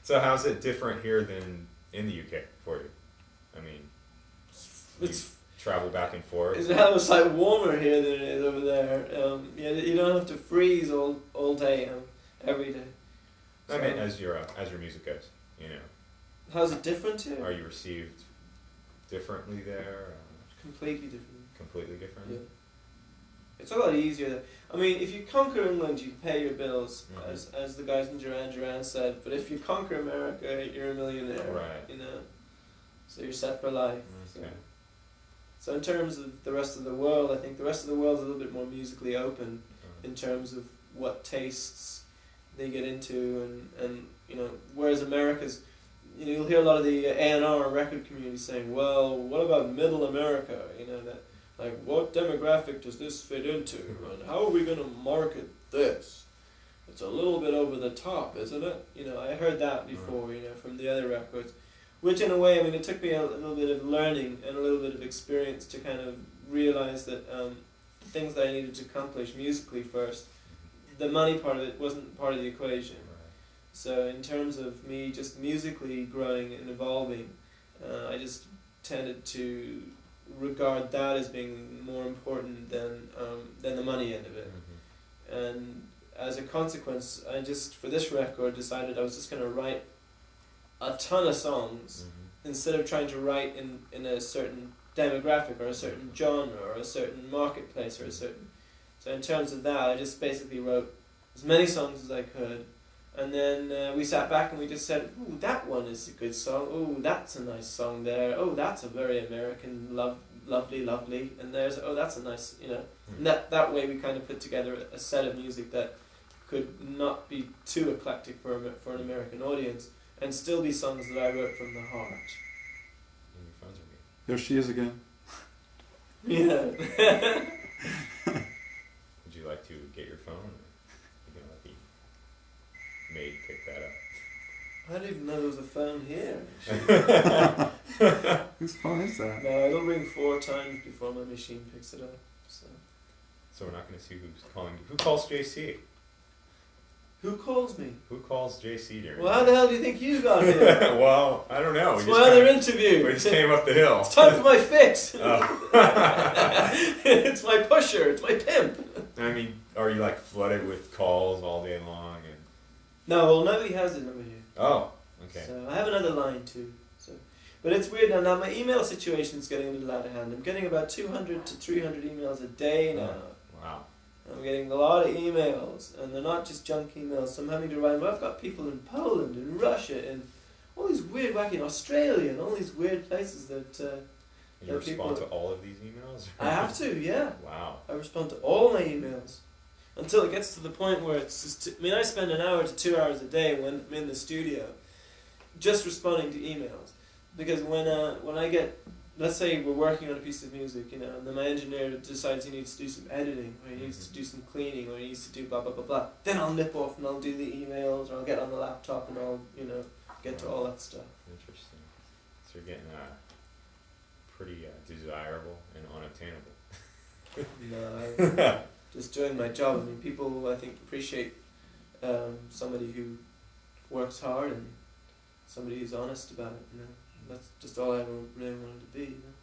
So how's it different here than in the UK for you? I mean, It's travel back and forth. It's a hell of a sight warmer here than it is over there. Yeah, you don't have to freeze all day, every day. I mean, as your music goes, you know. How's it different here? Are you received differently there? Completely different. Completely different. Yeah. It's a lot easier there. I mean, if you conquer England, you pay your bills, as the guys in Duran said. But if you conquer America, you're a millionaire. Right. You know. So you're set for life. Okay. So in terms of the rest of the world, I think the rest of the world's a little bit more musically open in terms of what tastes they get into, and you know, whereas America's, you know, you'll hear a lot of the A&R record community saying, well, what about middle America? You know, that, like, what demographic does this fit into, and how are we going to market this? It's a little bit over the top, isn't it? You know, I heard that before, you know, from the other records. Which in a way, I mean, it took me a little bit of learning and a little bit of experience to kind of realize that the things that I needed to accomplish musically first, the money part of it wasn't part of the equation. So in terms of me just musically growing and evolving, I just tended to regard that as being more important than the money end of it. And as a consequence, I just, for this record, decided I was just going to write a ton of songs instead of trying to write in a certain demographic or a certain genre or a certain marketplace or a certain... So in terms of that, I just basically wrote as many songs as I could, and then we sat back and we just said, ooh, that one is a good song, ooh, that's a nice song there, oh, that's a very American, lovely, and there's, oh, that's a nice, you know, and that way we kind of put together a set of music that could not be too eclectic for an American audience, and still be songs that I wrote from the heart. And your phones are me. There she is again. Yeah. Would you like to get your phone? Or you can let the maid pick that up. I didn't even know there was a phone here. Whose phone is that? No, it'll ring 4 times before my machine picks it up. So we're not going to see who's calling. Who calls JC? Who calls me? Who calls JC during? Well, how the hell do you think you got here? Well, I don't know. It's my other interview. We just came up the hill. It's time for my fix. Oh. It's my pusher. It's my pimp. I mean, are you like flooded with calls all day long? And No, well, nobody has the number here. oh, okay. So I have another line too. So, but it's weird now. Now my email situation is getting a little out of hand. I'm getting about 200 to 300 emails a day now. Wow. I'm getting a lot of emails, and they're not just junk emails. So I'm having to write. Well, I've got people in Poland, and Russia, and all these weird, wacky, in Australia, and all these weird places that. And you respond to all of these emails? I have to, yeah. Wow. I respond to all my emails until it gets to the point where it's just. I mean, I spend an hour to 2 hours a day when I'm in the studio, just responding to emails, because when I get. Let's say we're working on a piece of music, you know, and then my engineer decides he needs to do some editing, or he needs to do some cleaning, or he needs to do blah, blah, blah, blah. Then I'll nip off and I'll do the emails, or I'll get on the laptop and I'll, you know, get to all that stuff. Interesting. So you're getting pretty desirable and unobtainable. No, just doing my job. I mean, people, I think, appreciate somebody who works hard and somebody who's honest about it, you know. That's just all I ever really wanted to be, you know.